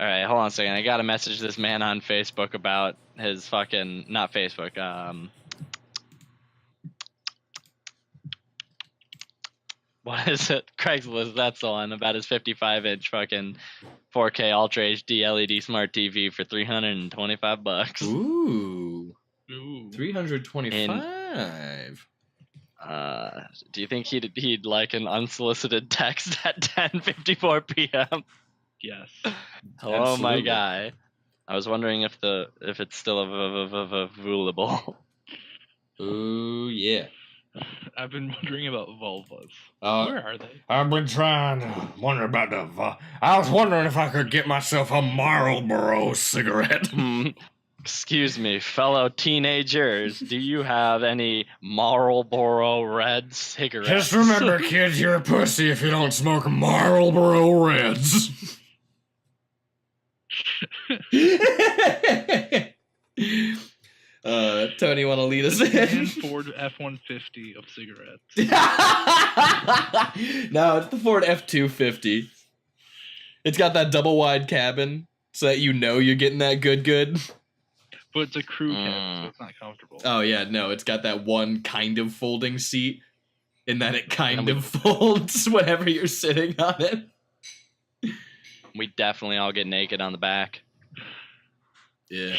All right, hold on a second. I gotta message this man on Facebook about his fucking not Facebook. What is it? Craigslist. That's the one about his 55-inch fucking 4K Ultra HD LED smart TV for $325. Ooh, Ooh. 325. Do you think he'd like an unsolicited text at 10:54 p.m.? Yes. Hello, my Absolutely. guy. I was wondering if it's still available. Ooh, yeah. I've been wondering about vulvas. Uh, Where are they? I've been trying to wonder about the. I was wondering if I could get myself a Marlboro cigarette. Excuse me, fellow teenagers. Do you have any Marlboro Red cigarettes? Just remember, kids, you're a pussy if you don't smoke Marlboro Reds. Tony, want to lead us in? And Ford F-150 of cigarettes. No, it's the Ford F-250. It's got that double wide cabin so that you know you're getting that good. But it's a crew cabin, so it's not comfortable. Oh, yeah, no, it's got that one kind of folding seat in that it kind of folds whenever you're sitting on it. We definitely all get naked on the back. Yeah.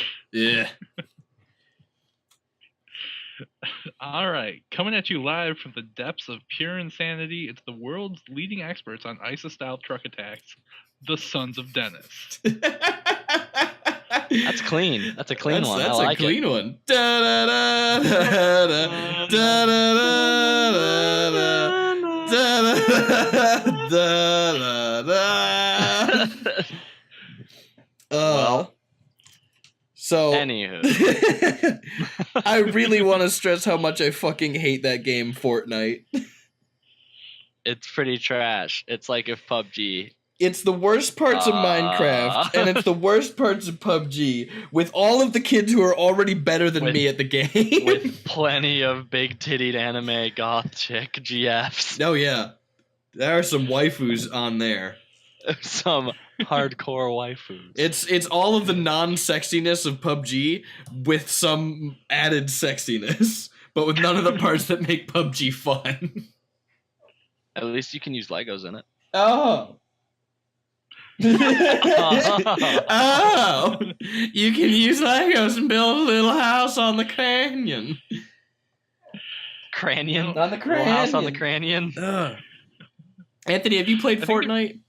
All right, coming at you live from the depths of pure insanity, it's the world's leading experts on ISIS-style truck attacks, the Sons of Dennis. That's clean. That's a clean one. That's I like a clean it. one. Da-da-da, da-da-da, da-da-da. Well, so anywho, I really want to stress how much I fucking hate that game, Fortnite. it's pretty trash. It's like if PUBG. It's the worst parts of Minecraft, and it's the worst parts of PUBG, with all of the kids who are already better than me at the game. With plenty of big-tittied anime goth chick GFs. Oh yeah, there are some waifus on there. Some hardcore waifus. It's all of the non-sexiness of PUBG with some added sexiness, but with none of the parts that make PUBG fun. At least you can use Legos in it. Oh. Oh, you can use Legos and build a little house on the canyon. Cranion? On the Little house on the cranion? Anthony, have you played Fortnite?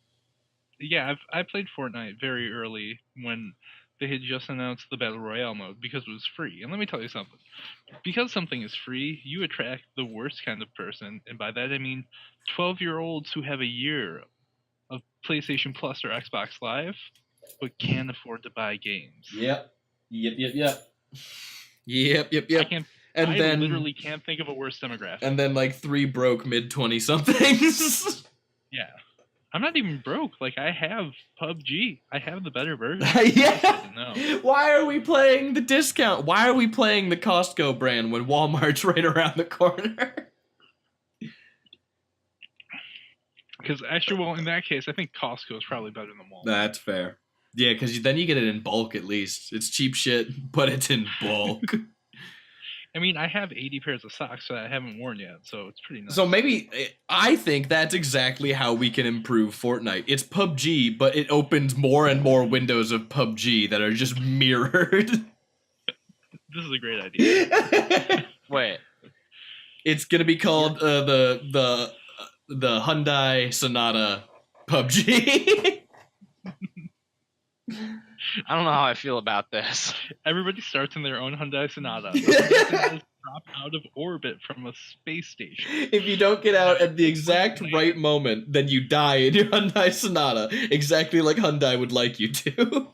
Yeah, I played Fortnite very early when they had just announced the Battle Royale mode because it was free. And let me tell you something. Because something is free, you attract the worst kind of person. And by that I mean 12-year-olds who have a year of PlayStation Plus or Xbox Live, but can't afford to buy games. Yep. I literally can't think of a worse demographic. And then like 3 broke mid-20-somethings. Yeah. I'm not even broke. Like, I have PUBG. I have the better version. Yeah. No. Why are we playing the discount? Why are we playing the Costco brand when Walmart's right around the corner? Because actually, well, in that case, I think Costco is probably better than Walmart. That's fair. Yeah, because then you get it in bulk at least. It's cheap shit, but it's in bulk. I mean, I have 80 pairs of socks that I haven't worn yet, so it's pretty nice. So maybe, I think that's exactly how we can improve Fortnite. It's PUBG, but it opens more and more windows of PUBG that are just mirrored. This is a great idea. Wait. It's gonna be called the Hyundai Sonata PUBG. I don't know how I feel about this. Everybody starts in their own Hyundai Sonata. Drop out of orbit from a space station. If you don't get out at the exact right moment, then you die in your Hyundai Sonata, exactly like Hyundai would like you to.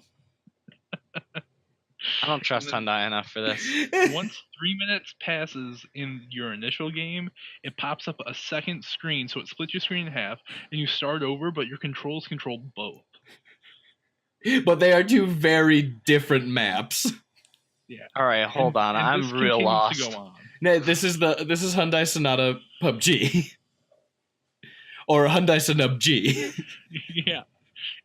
I don't trust Hyundai enough for this. Once 3 minutes passes in your initial game, it pops up a second screen, so it splits your screen in half, and you start over, but your controls control both. But they are 2 very different maps. Yeah. All right, hold on. And I'm this real continues lost. to go on. No, this is Hyundai Sonata PUBG. Or Hyundai Sonub G. Yeah.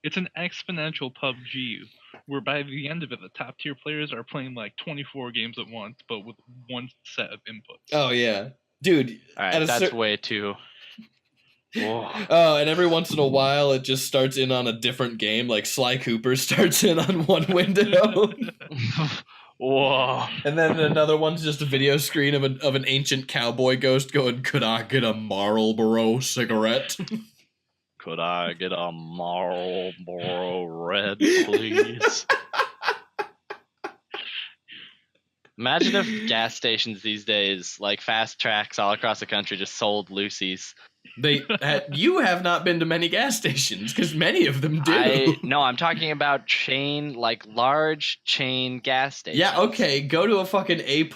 It's an exponential PUBG, where by the end of it, the top tier players are playing like 24 games at once, but with one set of inputs. Oh yeah, dude. All at right, a that's cer- way too. Whoa. Oh, and every once in a while, it just starts in on a different game. Like Sly Cooper starts in on one window, Whoa. and then another one's just a video screen of an ancient cowboy ghost going, "Could I get a Marlboro cigarette?" Could I get a Marlboro Red, please? Imagine if gas stations these days, like fast tracks all across the country, just sold Lucy's. You have not been to many gas stations because many of them do. No, I'm talking about chain, like large chain gas stations. Yeah, okay. Go to a fucking A+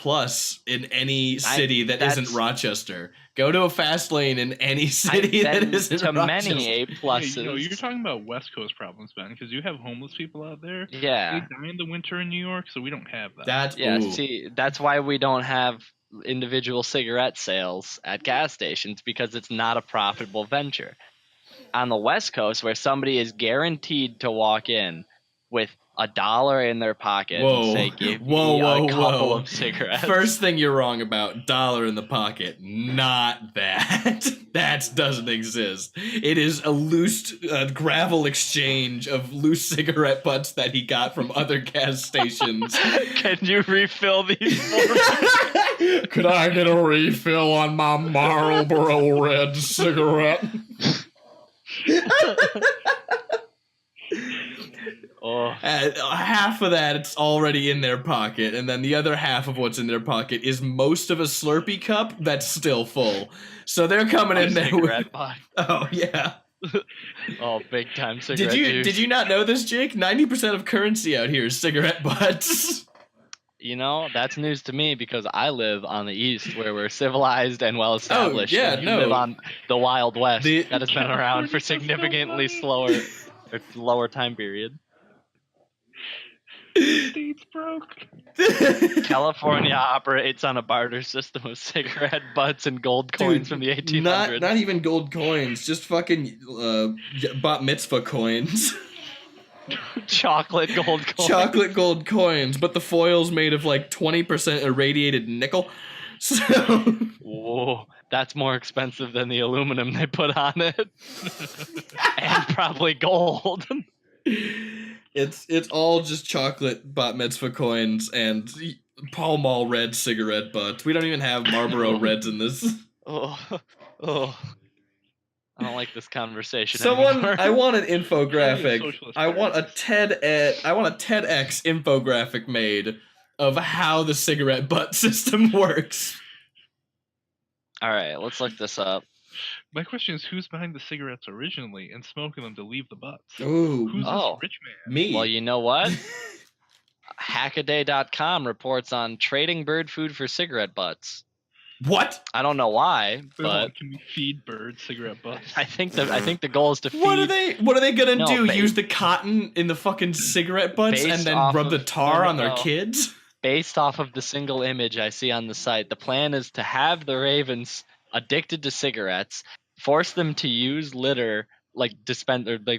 in any city that isn't Rochester. Go to a fast lane in any city that isn't to Rochester. many A+. You're talking about West Coast problems, Ben, because you have homeless people out there. Yeah. They die in the winter in New York, so we don't have that. See, that's why we don't have individual cigarette sales at gas stations, because it's not a profitable venture. On the West Coast, where somebody is guaranteed to walk in with $1 in their pocket and say, "Give me a couple of cigarettes." First thing you're wrong about, $1 in the pocket. Not that. That doesn't exist. It is a loose gravel exchange of loose cigarette butts that he got from other gas stations. Can you refill these for me? Could I get a refill on my Marlboro Red cigarette? Half of that, it's already in their pocket, and then the other half of what's in their pocket is most of a Slurpee cup that's still full. So they're coming in there with... Oh, yeah. Oh, big time cigarette Did you not know this, Jake? 90% of currency out here is cigarette butts. You know, that's news to me because I live on the East where we're civilized and well established. Oh, yeah, and you live on the Wild West that has been around for significantly lower time period. State's broke. California operates on a barter system of cigarette butts and gold coins from the 1800s. Not even gold coins, just fucking bat mitzvah coins. Chocolate gold coins. Chocolate gold coins, but the foil's made of like 20% irradiated nickel. So whoa, that's more expensive than the aluminum they put on it. And probably gold. It's all just chocolate bat mitzvah coins and Pall Mall red cigarette butts. We don't even have Marlboro Reds in this. Oh. I don't like this conversation anymore. I want an Probably a infographic. socialist I want a TEDx infographic made of how the cigarette butt system works. All right, let's look this up. My question is, who's behind the cigarettes originally and smoking them to leave the butts? Ooh. Who's this rich man? Me. Well, you know what? Hackaday.com reports on trading bird food for cigarette butts. What? I don't know why, but can we feed birds cigarette butts? I think the goal is to feed. What are they gonna do? Use the cotton in the fucking cigarette butts and then rub the tar on their kids? Based off of the single image I see on the site, the plan is to have the ravens addicted to cigarettes, force them to use litter like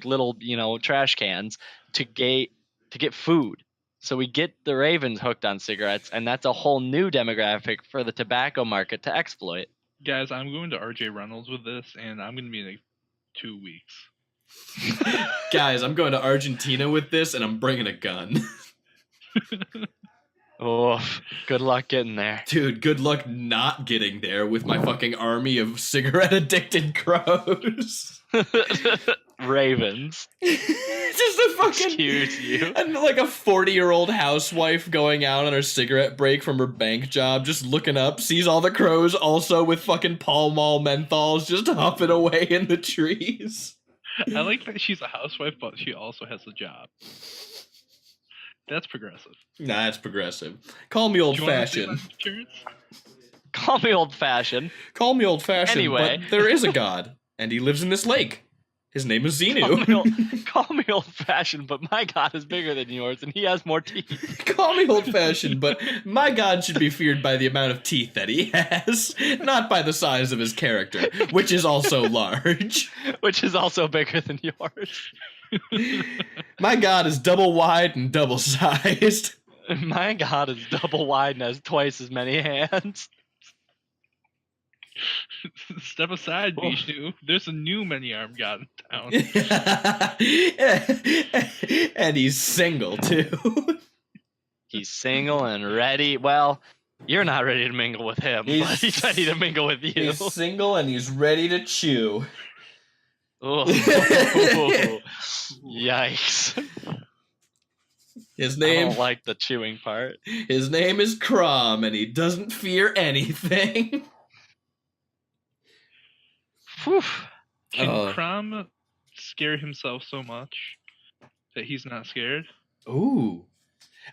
little trash cans to get food. So we get the ravens hooked on cigarettes, and that's a whole new demographic for the tobacco market to exploit. Guys, I'm going to RJ Reynolds with this, and I'm going to be in like 2 weeks. Guys, I'm going to Argentina with this, and I'm bringing a gun. Oh, good luck getting there. Dude, good luck not getting there with my fucking army of cigarette-addicted crows. Ravens. Just a fucking... Excuse you. And like a 40-year-old housewife going out on her cigarette break from her bank job, just looking up, sees all the crows also with fucking Pall Mall menthols just hopping away in the trees. I like that she's a housewife, but she also has a job. That's progressive. Nah, that's progressive. Call me old-fashioned. Call me old-fashioned. Call me old-fashioned, anyway. But there is a god, and he lives in this lake. His name is Xenu. Call me old-fashioned, but my god is bigger than yours, and he has more teeth. Call me old-fashioned, but my god should be feared by the amount of teeth that he has, not by the size of his character, which is also large. Which is also bigger than yours. My God is double wide and double sized. My God is double wide and has twice as many hands. Step aside, Vishnu. There's a new many-armed god in town. And he's single, too. He's single and ready. Well, you're not ready to mingle with him, but he's ready to mingle with you. He's single and he's ready to chew. Oh. Yikes. His I name, don't like the chewing part. his name is Crom, and he doesn't fear anything. Whew. Can Crom scare himself so much that he's not scared? Ooh.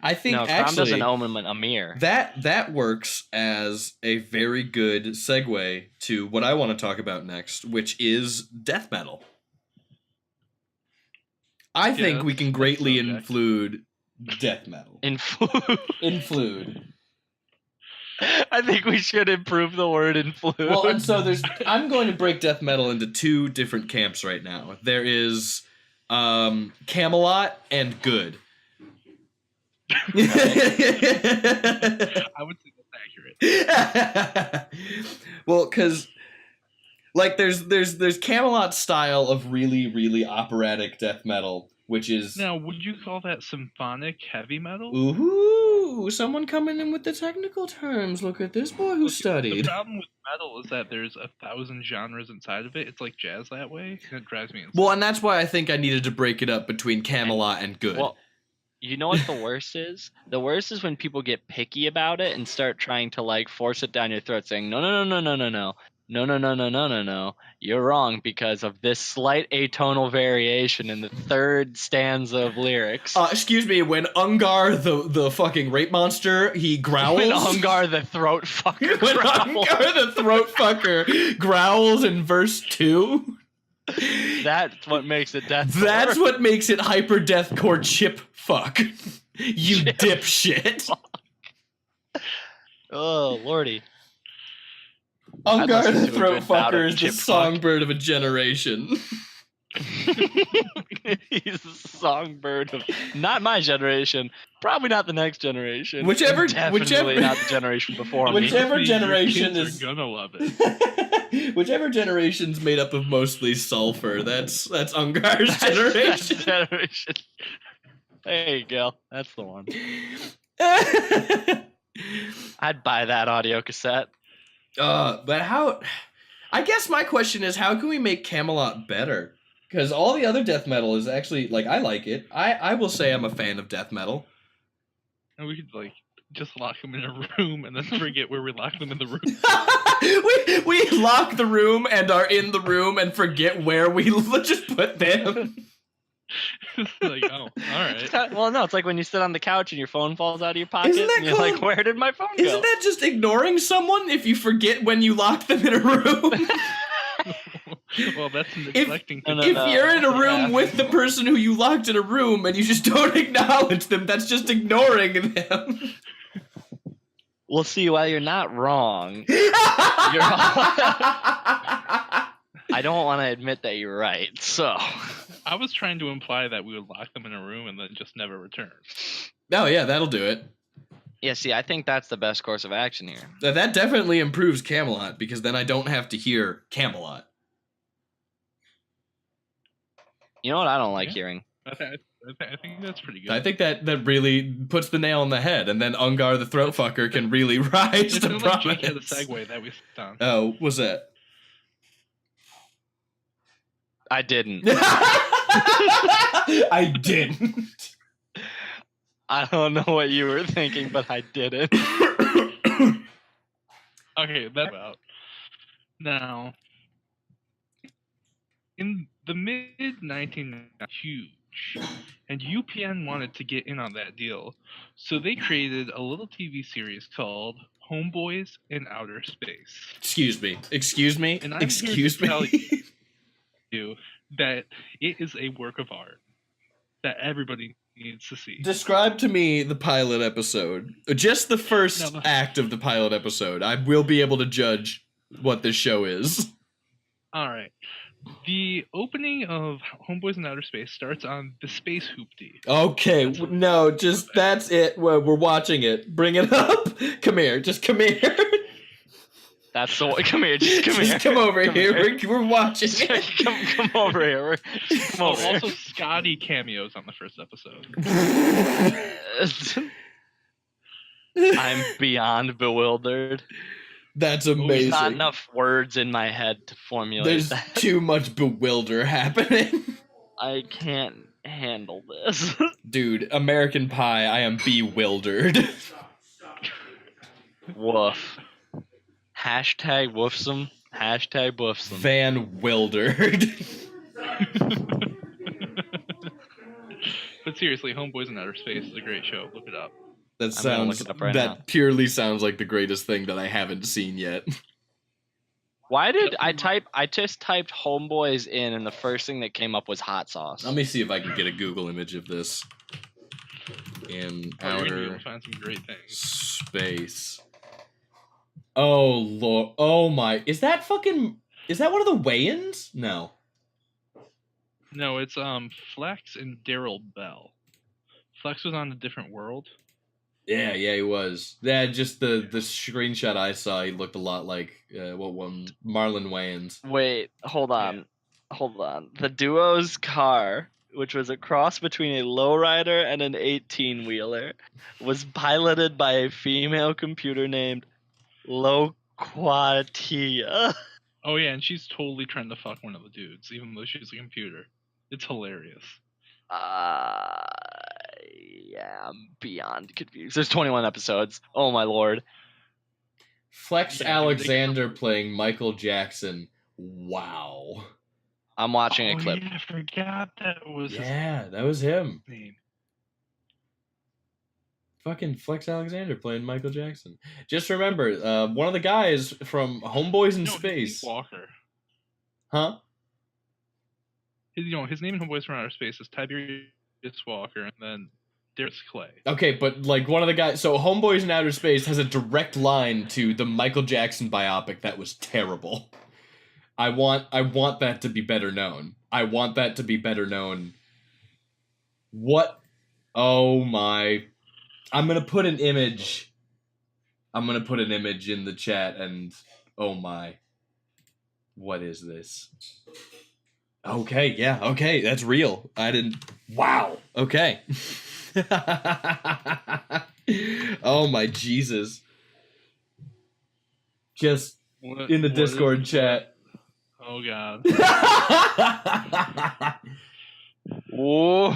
I think No, Crom actually doesn't own a mirror. that works as a very good segue to what I want to talk about next, which is death metal. I think we can greatly include death metal. Influde. I think we should improve the word influde. Well, and so I'm going to break death metal into two different camps right now. There is Camelot and good. I would say that's accurate. Well, because like there's Camelot style of really, really operatic death metal, which is Now, would you call that symphonic heavy metal? ooh, someone coming in with the technical terms. Look at this boy who The studied. problem with metal is that there's 1,000 genres inside of it. It's like jazz that way, and it drives me insane. Well, and that's why I think I needed to break it up between Camelot and good. Well, you know what the worst is? The worst is when people get picky about it and start trying to like force it down your throat, saying no, no, no, no, no, no, no, no, no, no, no, no, no. You're wrong because of this slight atonal variation in the third stanza of lyrics. Excuse me, when Ungar the fucking rape monster, he growls. When Ungar the throat fucker When growls. Ungar the throat fucker growls in verse 2. That's what makes it death. That's what makes it hyper deathcore chip fuck. You Chip dipshit. Oh lordy. Ungar listen the to a throat good bout of fucker is the chip fuck. songbird of a generation. He's the songbird of not my generation, probably not the next generation. Whichever Definitely not the generation before me. whichever Your generation kids is are gonna love it. whichever generation's made up of mostly sulfur. That's Ungar's generation. Generation. There you go. That's the one. I'd buy that audio cassette. But how? I guess my question is, how can we make Camelot better? Because all the other death metal is actually like I like it. I will say I'm a fan of death metal. And we could like just lock them in a room and then forget where we locked them in the room. we lock the room and are in the room and forget where we just put them. It's like, oh, all right. Well, no, it's like when you sit on the couch and your phone falls out of your pocket. Isn't that and you're called- like, where did my phone Isn't go? that just ignoring someone if you forget when you lock them in a room? Well, that's neglecting. No, If no. you're in a room Yeah. with the person who you locked in a room and you just don't acknowledge them, that's just ignoring them. We'll see why you're not wrong. I don't want to admit that you're right, so. I was trying to imply that we would lock them in a room and then just never return. Oh yeah, that'll do it. Yeah, see, I think that's the best course of action here. That definitely improves Camelot because then I don't have to hear Camelot. You know what I don't like Yeah. hearing? I think that's pretty good. I think that really puts the nail on the head, and then Ungar the throat fucker can really rise It to feels like Jake prominence. had a segue that we done. Oh, what's that? I didn't. I didn't. I don't know what you were thinking, but I didn't. Okay, that's about. Now, in the mid 1990s, huge, and UPN wanted to get in on that deal, so they created a little TV series called Homeboys in Outer Space. Excuse me. Excuse me. And I'm Excuse here to me. You that it is a work of art that everybody needs to see. Describe to me the pilot episode. Just the first No. act of the pilot episode. I will be able to judge what this show is. All right. The opening of Homeboys in Outer Space starts on the space hoopty. Okay, no, just that's it. We're watching it. Bring it up. Come here. Just come here. That's so. Come here, just come Just here. come over Come here. here. We're watching Just it. come over here. Come Oh, over here. also Scotty cameos on the first episode. I'm beyond bewildered. That's There's amazing. not enough words in my head to formulate There's that. too much bewilder happening. I can't handle this. Dude, American Pie, I am bewildered. Woof. Hashtag woofsome. Hashtag woofsome. Van wildered. But seriously, Homeboys in Outer Space is a great show. Look it up. That I'm gonna sounds look it up right that now. purely sounds like the greatest thing that I haven't seen yet. Why did I type? I just typed homeboys in, and the first thing that came up was hot sauce. Let me see if I can get a Google image of this. In You're gonna be able outer to find some great things. space. Oh lord! Oh my! Is that one of the weigh-ins? No. No, it's Flex and Daryl Bell. Flex was on a different world. Yeah, he was. Yeah, just the screenshot I saw, he looked a lot like what one? Marlon Wayans. Wait, hold on. The duo's car, which was a cross between a lowrider and an 18-wheeler, was piloted by a female computer named Loquatia. Oh yeah, and she's totally trying to fuck one of the dudes, even though she's a computer. It's hilarious. Yeah, I'm beyond confused. There's 21 episodes. Oh my lord. Flex Yeah, Alexander playing Michael Jackson. Wow. I'm watching a clip. Yeah, I forgot that was Yeah, that was him. his name. Fucking Flex Alexander playing Michael Jackson. Just remember, one of the guys from Homeboys in No, his Space. name's Walker. Huh? His name in Homeboys from Outer Space is Tiberius Walker, and then there's Clay. Okay, but like one of the guys. So Homeboys in Outer Space has a direct line to the Michael Jackson biopic that was terrible. I want that to be better known. What? Oh my. I'm gonna put an image in the chat and oh my. What is this? Okay, yeah, okay, that's real. I didn't. Wow. Okay. Oh my Jesus. Just in the Discord chat. Oh god. Whoa.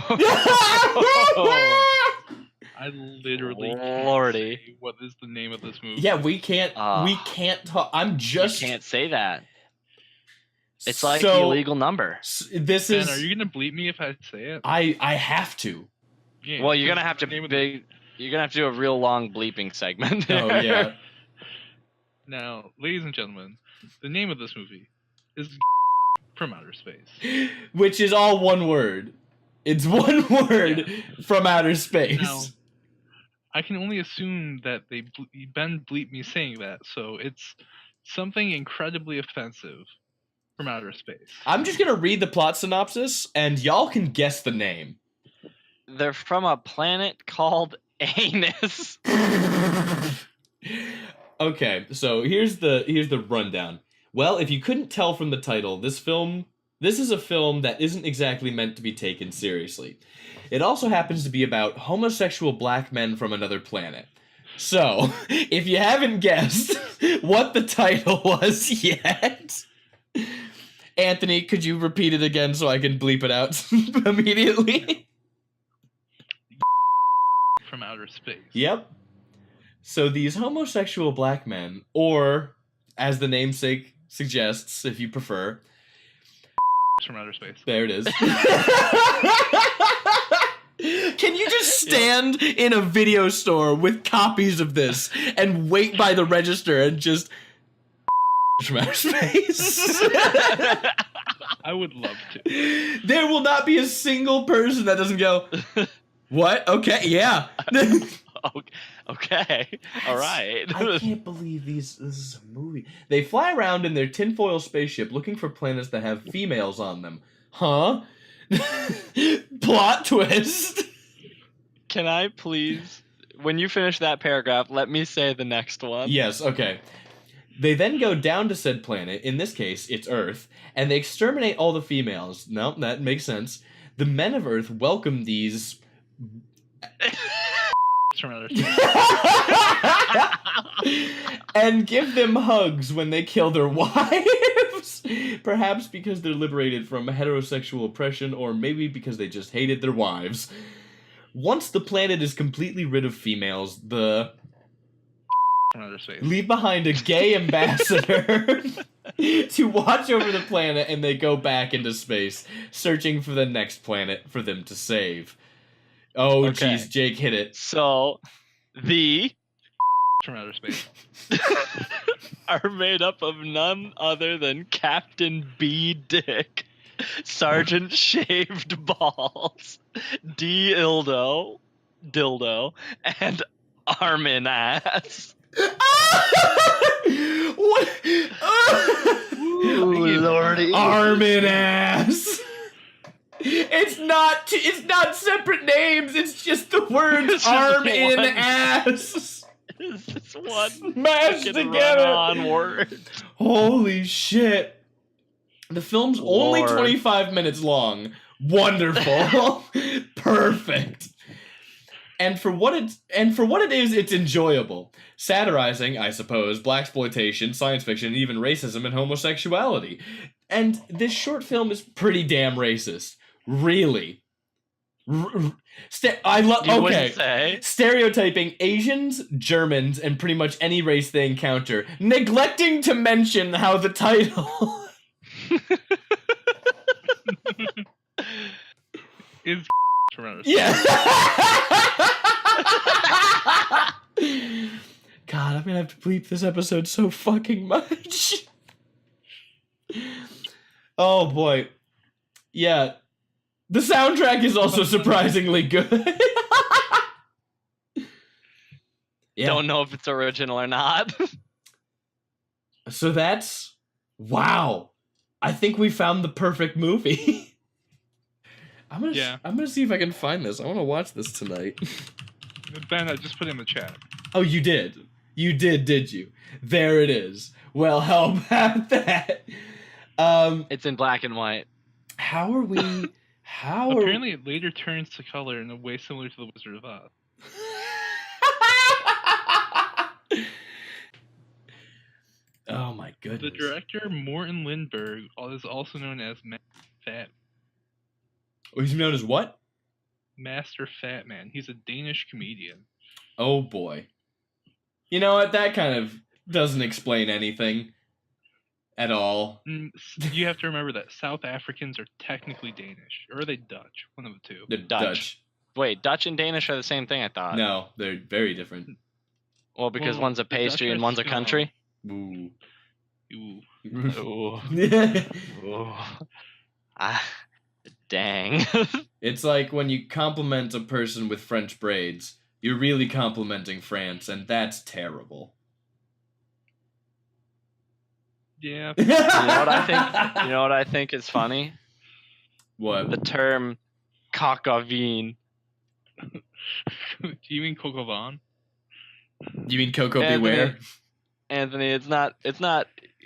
I literally Lordy. can't say what is the name of this movie. Yeah, we can't talk. I'm You just can't say that. It's like so, illegal number. This Ben, is are you gonna bleep me if I say it? I have to. Yeah, Well, you're gonna have the to name of you're gonna have to do a real long bleeping segment. Oh yeah. Now, ladies and gentlemen, the name of this movie is from Outer Space. Which is all one word. It's one word from outer space. Now, I can only assume that Ben bleeped me saying that, so it's something incredibly offensive from outer space. I'm just gonna read the plot synopsis, and y'all can guess the name. They're from a planet called Anus. Okay, so here's the rundown. Well, if you couldn't tell from the title, this is a film that isn't exactly meant to be taken seriously. It also happens to be about homosexual black men from another planet. So, if you haven't guessed what the title was yet, Anthony, could you repeat it again so I can bleep it out immediately? From outer space. Yep. So these homosexual black men, or as the namesake suggests, if you prefer, From outer space. there it is. Can you just stand in a video store with copies of this and wait by the register and just from outer space? I would love to. There will not be a single person that doesn't go, what? Okay, yeah. Okay. All right. I can't believe this is a movie. They fly around in their tinfoil spaceship looking for planets that have females on them. Huh? Plot twist. Can I please, when you finish that paragraph, let me say the next one? Yes, okay. They then go down to said planet, in this case, it's Earth, and they exterminate all the females. No, that makes sense. The men of Earth welcome these... From outer space. and give them hugs when they kill their wives. Perhaps because they're liberated from heterosexual oppression, or maybe because they just hated their wives. Once the planet is completely rid of females, the... From outer space. leave behind a gay ambassador to watch over the planet, and they go back into space, searching for the next planet for them to save. Oh, Okay. jeez, Jake hit it. So, the From outer space. are made up of none other than Captain B. Dick, Sergeant Shaved Balls, D. Dildo, and Armin Ass. What? Ooh, lordy. Armin Ass. It's not separate names. It's just the words It's just arm one. in ass This one smashed fucking together. run-on word. Holy shit! The film's only Lord. 25 minutes long. Wonderful. Perfect. And for what it is, it's enjoyable. Satirizing, I suppose, blaxploitation, science fiction, and even racism and homosexuality. And this short film is pretty damn racist. Really. You Okay. wouldn't say. Stereotyping Asians, Germans, and pretty much any race they encounter, neglecting to mention how the title Is from outer space. Yeah. God, I'm gonna have to bleep this episode so fucking much. Oh boy. Yeah. The soundtrack is also surprisingly good. Yeah. Don't know if it's original or not. So that's... Wow. I think we found the perfect movie. I'm gonna see if I can find this. I want to watch this tonight. Ben, I just put it in the chat. Oh, you did? You did you? There it is. Well, how about that? It's in black and white. How are we... How are... Apparently, it later turns to color in a way similar to The Wizard of Oz. Oh my goodness. The director, Morten Lindberg, is also known as Oh, he's known as what? Master Fat Man. He's a Danish comedian. Oh boy. You know what? That kind of doesn't explain anything at all. You have to remember that South Africans are technically Danish. Or are they Dutch? One of the two. They're Dutch. Wait, Dutch and Danish are the same thing, I thought. No, they're very different. Well, because Well, one's a the pastry Dutch and are one's a scum. country. Ooh. Ooh. Ooh. Ooh. Ah, dang. It's like when you compliment a person with French braids, you're really complimenting France, and that's terrible. Yeah. You know what I think? You know what I think is funny? What? The term cockavine. Do you mean Coco Vaughn? You mean Coco Anthony, Beware? Anthony, it's not.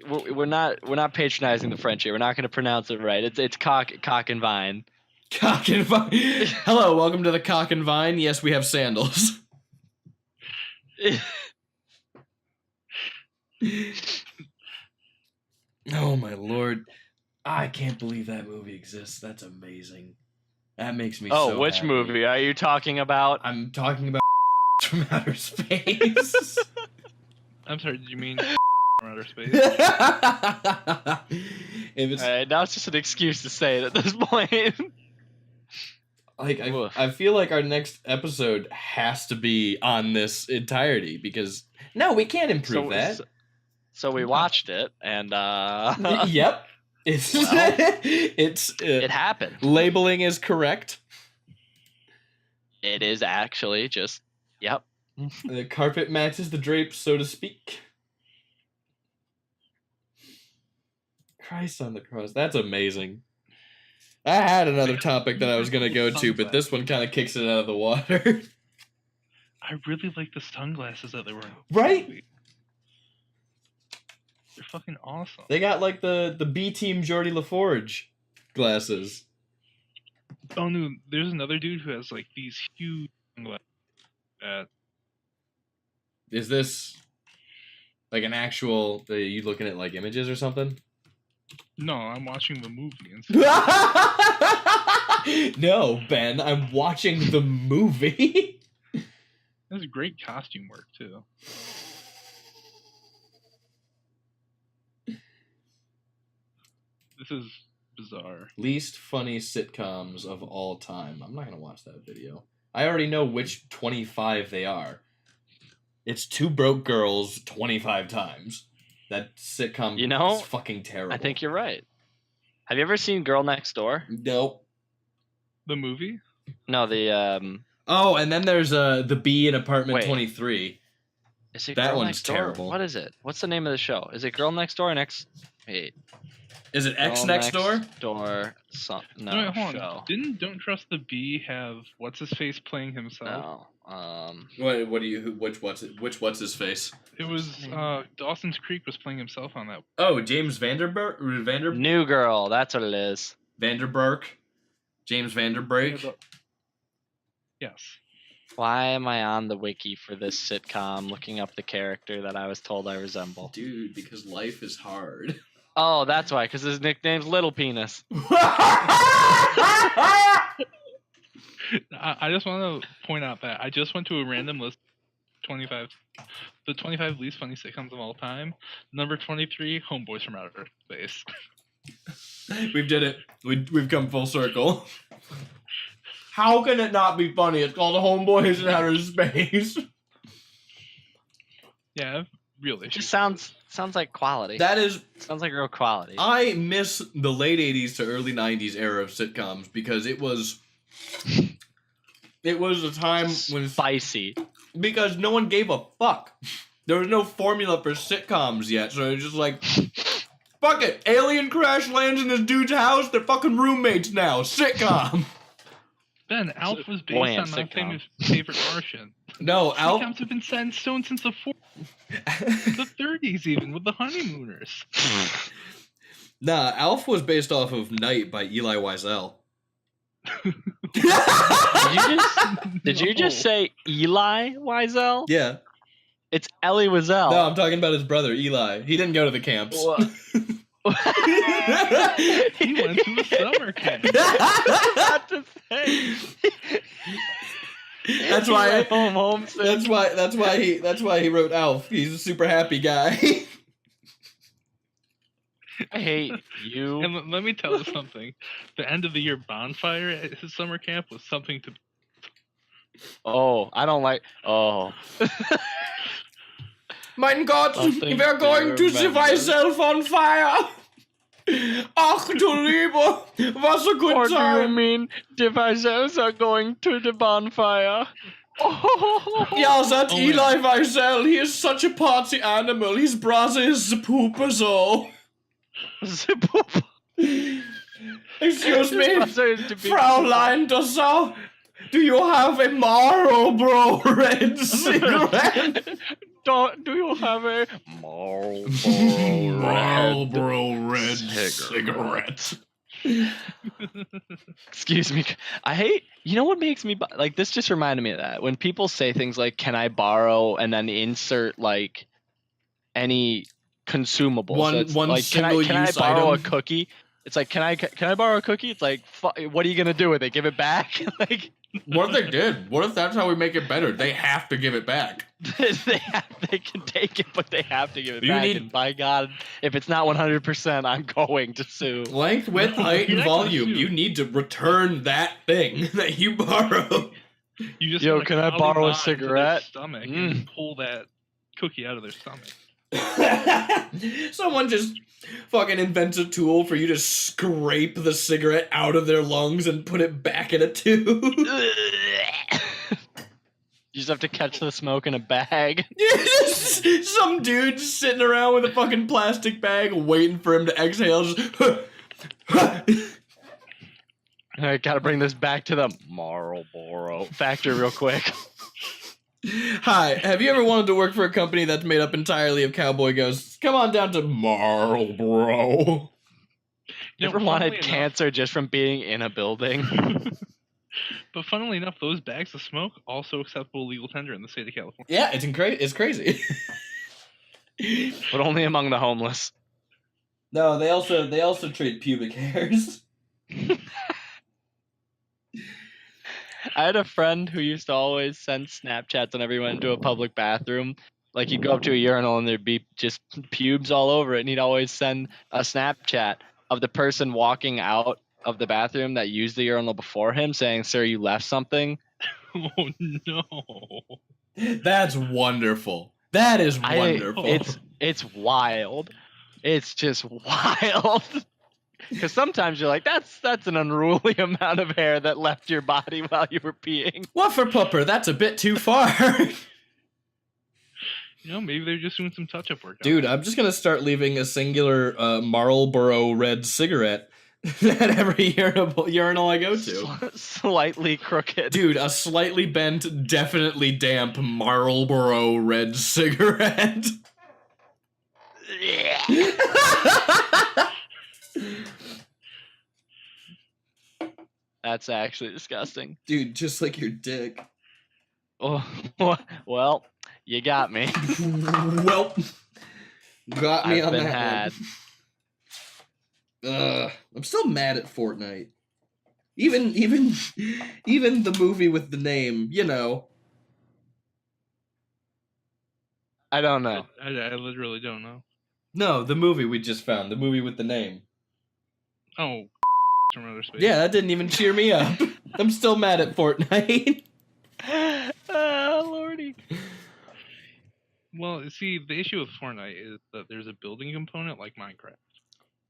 We're not patronizing the French here. We're not going to pronounce it right. It's cock and vine. Cock and Vine. Hello, welcome to the Cock and Vine. Yes, we have sandals. Oh my lord. I can't believe that movie exists. That's amazing. That makes me so which happy. movie are you talking about? I'm talking about from outer space. I'm sorry, did you mean from outer space? If it's, All right, now it's just an excuse to say it at this point. like Woof. I feel like our next episode has to be on this entirety because no, we can't improve that. So we watched it, and Yep. It's Well, it's it happened. labeling is correct. It is actually just, yep. The carpet matches the drapes, so to speak. Christ on the cross. That's amazing. I had another topic that I was going to go to, but this one kind of kicks it out of the water. I really like the sunglasses that they were in. Right? They're fucking awesome. They got like the B Team Geordie LaForge glasses. Oh no, there's another dude who has like these huge sunglasses. Is this like an actual? Are you looking at like images or something? No, I'm watching the movie. No, Ben, I'm watching the movie. That's great costume work too. This is bizarre. Least funny sitcoms of all time. I'm not gonna watch that video. I already know which 25 they are. It's Two Broke Girls 25 times. That sitcom is fucking terrible. I think you're right. Have you ever seen Girl Next Door? Nope. The movie? No, the Oh, and then there's the Bee in Apartment 23. Is it that Girl one's Next Door? terrible. What is it? What's the name of the show? Is it Girl Next Door or Next? Wait. Is it X Girl Next Door? Door. No, wait, hold show. on. Didn't Don't Trust the Bee have what's his face playing himself? No. What do you? Which what's his face? It was Dawson's Creek was playing himself on that. Oh, James Vanderberg. New Girl. That's what it is. Vanderberg. James Vanderbeek. Yes. Why am I on the wiki for this sitcom looking up the character that I was told I resemble? Dude, because life is hard. Oh, that's why, because his nickname's Little Penis. I just want to point out that I just went to a random list. The 25 least funny sitcoms of all time. Number 23, Homeboys from Outer Space. We've did it. We've come full circle. How can it not be funny? It's called Homeboys in Outer Space. Yeah, really. It just sounds like quality. Sounds like real quality. I miss the late 80s to early 90s era of sitcoms because it was a time when spicy. Because no one gave a fuck. There was no formula for sitcoms yet, so it's just like, fuck it. Alien crash lands in this dude's house. They're fucking roommates now. Sitcom. Ben, Alf was based on my favorite Martian. No, Alf. Sitcoms have been set in stone since the 30s, even with the Honeymooners. Nah, Alf was based off of Night by Eli Wiesel. Did you just say Eli Wiesel? Yeah. It's Ellie Wiesel. No, I'm talking about his brother, Eli. He didn't go to the camps. He went to a summer camp. Not to say. That's why. Homesick. That's why he wrote Alf. He's a super happy guy. I hate you. And let me tell you something. The end of the year bonfire at his summer camp was something to. Oh, I don't like. Oh. Mein Gott, we're going to set myself on fire. Ach du Liebe, was a good or time. Do you mean devices are going to the bonfire? Yeah, that Eli Wiesel, he is such a party animal. His brother is the poopazo. The poop. Excuse me, Fraulein Dosau, do you have a Marlboro red cigarette? Do you have a Marlboro red cigarette? Excuse me. I hate. You know what makes me like this? Just reminded me of that when people say things like, "Can I borrow?" and then insert like any consumable. One like, can I borrow a cookie? It's like, can I borrow a cookie? It's like, what are you gonna do with it? Give it back? Like, what if they did? What if that's how we make it better? They have to give it back. they can take it, but they have to give it back. And by God, if it's not 100%, I'm going to sue. Length, width, height, and volume. You need to return that thing that you borrowed. You just can I borrow a cigarette? Stomach and pull that cookie out of their stomach. Someone just fucking invents a tool for you to scrape the cigarette out of their lungs and put it back in a tube. You just have to catch the smoke in a bag. Some dude sitting around with a fucking plastic bag waiting for him to exhale. Just, I gotta bring this back to the Marlboro factory real quick. Hi, have you ever wanted to work for a company that's made up entirely of cowboy ghosts? Come on down to Marlboro. You ever wanted cancer just from being in a building? But funnily enough, those bags of smoke also acceptable legal tender in the state of California. Yeah, it's crazy. But only among the homeless. No, they also trade pubic hairs. I had a friend who used to always send Snapchats whenever he went into a public bathroom. Like, he'd go up to a urinal and there'd be just pubes all over it, and he'd always send a Snapchat of the person walking out of the bathroom that used the urinal before him saying, "Sir, you left something." Oh, no. That's wonderful. That is wonderful. It's wild. It's just wild. Because sometimes you're like, that's an unruly amount of hair that left your body while you were peeing. What for pupper? That's a bit too far. Maybe they're just doing some touch-up work. Dude, I'm just gonna start leaving a singular Marlboro red cigarette at every urinal I go to. Slightly crooked. Dude, a slightly bent, definitely damp Marlboro red cigarette. That's actually disgusting. Dude, just like your dick. Oh, well, you got me. Well, got me I've on been that had. one. I'm still mad at Fortnite. Even the movie with the name, I don't know. I literally don't know. No, the movie we just found, the movie with the name. Oh, from outer space. Yeah, that didn't even cheer me up. I'm still mad at Fortnite. Lordy. Well, see, the issue with Fortnite is that there's a building component like Minecraft.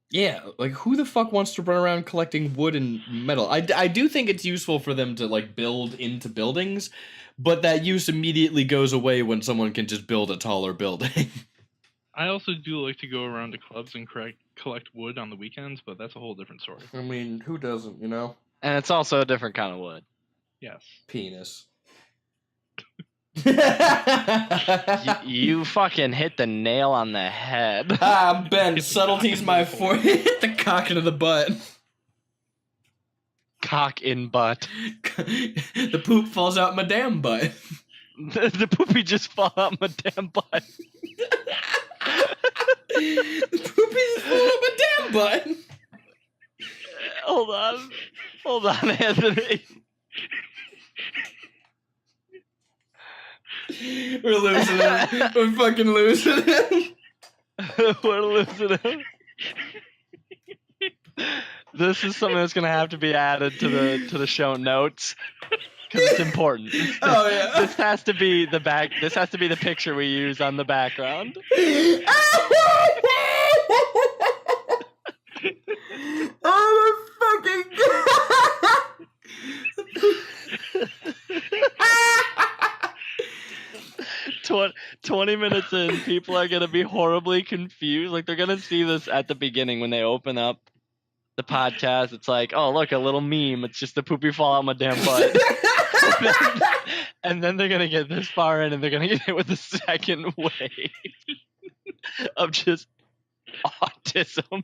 Yeah, like who the fuck wants to run around collecting wood and metal? I do think it's useful for them to like build into buildings, but that use immediately goes away when someone can just build a taller building. I also do like to go around to clubs and collect wood on the weekends, but that's a whole different story. I mean, who doesn't, And it's also a different kind of wood. Yes. Penis. You fucking hit the nail on the head. Ben, subtlety's my hit the cock into the butt. Cock in butt. The poop falls out my damn butt. The poopy just fall out my damn butt. The poopy just fall out my damn butt. Hold on, Anthony. We're losing it. We're fucking losing it. We're losing him. This is something that's gonna have to be added to the show notes because it's important. Oh yeah. This has to be the back. This has to be the picture we use on the background. Oh my fucking god. 20 minutes in, people are gonna be horribly confused. Like they're gonna see this at the beginning when they open up the podcast. It's like, oh look, a little meme. It's just the poopy fall out my damn butt. And then they're gonna get this far in, and they're gonna get hit with the second wave of just autism.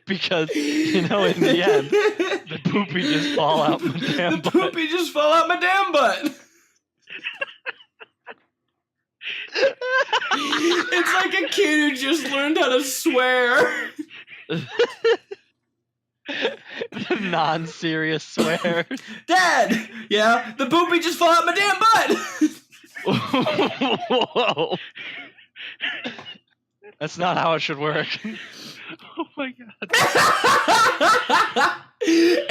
Because in the end, the poopy just fall out my damn butt. The poopy just fall out my damn butt. It's like a kid who just learned how to swear. The non-serious swear. Dad! Yeah, the poopy just fall out my damn butt! Whoa. That's not how it should work. Oh my god.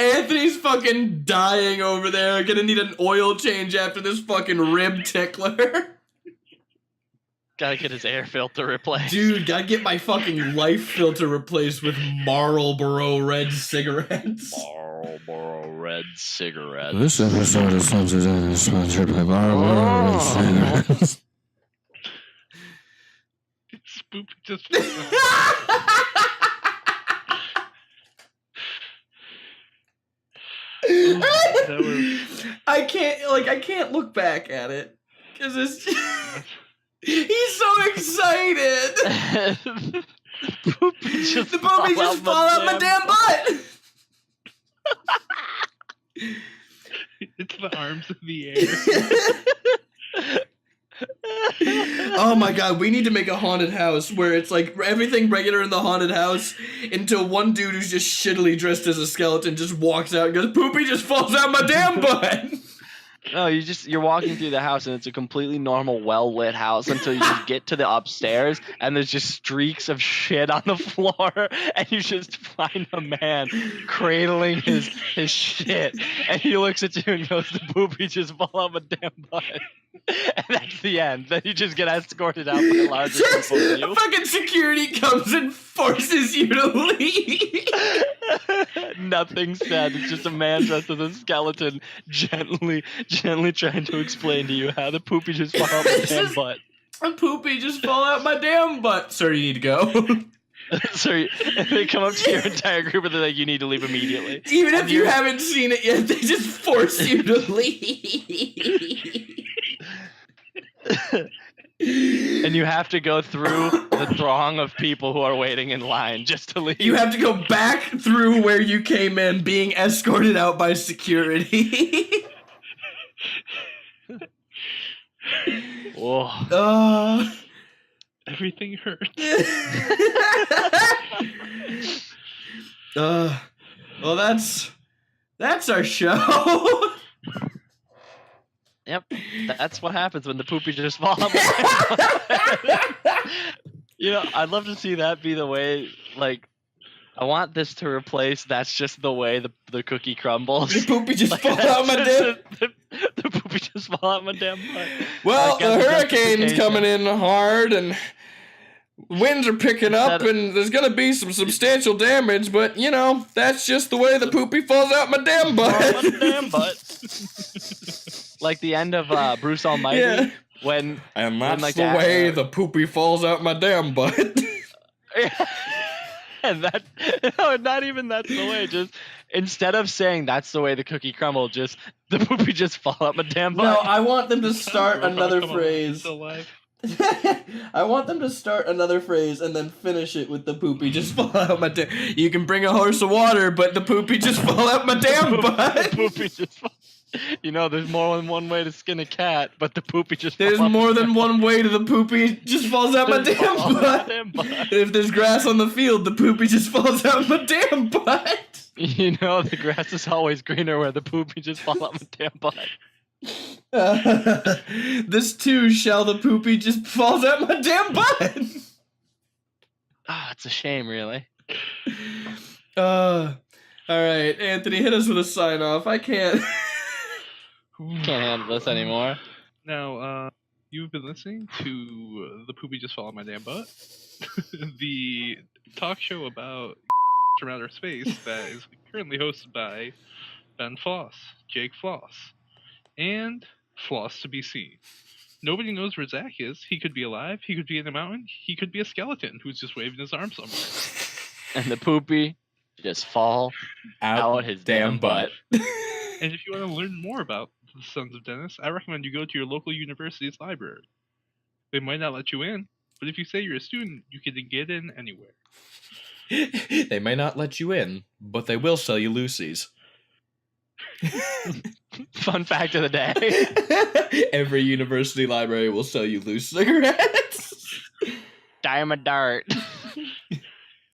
Anthony's fucking dying over there. Gonna need an oil change after this fucking rib tickler. Gotta get his air filter replaced. Dude, gotta get my fucking life filter replaced with Marlboro red cigarettes. Marlboro Red cigarettes. This episode is sponsored by Marlboro Red cigarettes. Spoop just. I can't look back at it because it's he's so excited. The poopy just fall out my damn butt. It's the arms in the air. Oh my god, we need to make a haunted house where it's like everything regular in the haunted house until one dude who's just shittily dressed as a skeleton just walks out and goes, poopy just falls out my damn butt. No, you're walking through the house and it's a completely normal, well-lit house until you just get to the upstairs and there's just streaks of shit on the floor and you just find a man cradling his shit and he looks at you and goes, the poopy just fall out my damn butt. And that's the end. Then you just get escorted out by a larger people than you. Fucking security comes and forces you to leave. Nothing said. It's just a man dressed as a skeleton gently trying to explain to you how the poopy just fall out my damn butt. A poopy just fall out my damn butt. Sir, you need to go. Sorry, they come up to your entire group and they're like, you need to leave immediately. Even if you haven't seen it yet, they just force you to leave. And you have to go through the throng of people who are waiting in line just to leave. You have to go back through where you came in, being escorted out by security. Whoa. Everything hurts. Well, that's our show. Yep, that's what happens when the poopy just falls. You know, I'd love to see that be the way, like, I want this to replace that's just the way the cookie crumbles. The poopy just fall out my damn... The poopy just fall out my damn butt. Well, the hurricane's coming in hard and winds are picking up and there's going to be some substantial damage, but, you know, that's just the way the poopy falls out my damn butt. My damn butt. Like the end of Bruce Almighty, yeah. when and that's like, the way the poopy falls out my damn butt. And that, no, not even that's the way. Just instead of saying that's the way the cookie crumbled, just the poopy just fall out my damn butt. No, I want them to start another phrase. I want them to start another phrase and then finish it with the poopy just fall out my damn. You can bring a horse of water, but the poopy just fall out my damn butt. The poopy just fall. You know, there's more than one way to skin a cat, but the poopy just There's more than one way to the poopy just falls out my damn butt. If there's grass on the field, the poopy just falls out my damn butt. You know, the grass is always greener where the poopy just falls out my damn butt. This too shall the poopy just falls out my damn butt. Ah, it's a shame, really. All right, Anthony, hit us with a sign off. I can't. Can't handle this anymore. Now, you've been listening to The Poopy Just Fall Out My Damn Butt, the talk show about from outer space that is currently hosted by Ben Floss, Jake Floss, and Floss to be seen. Nobody knows where Zach is. He could be alive. He could be in a mountain. He could be a skeleton who's just waving his arm somewhere. And the poopy just fall out his damn butt. And if you want to learn more about the Sons of Dennis, I recommend you go to your local university's library. They might not let you in, but if you say you're a student, you can get in anywhere. They may not let you in, but they will sell you Lucy's. Fun fact of the day. Every university library will sell you loose cigarettes. Diamond dart.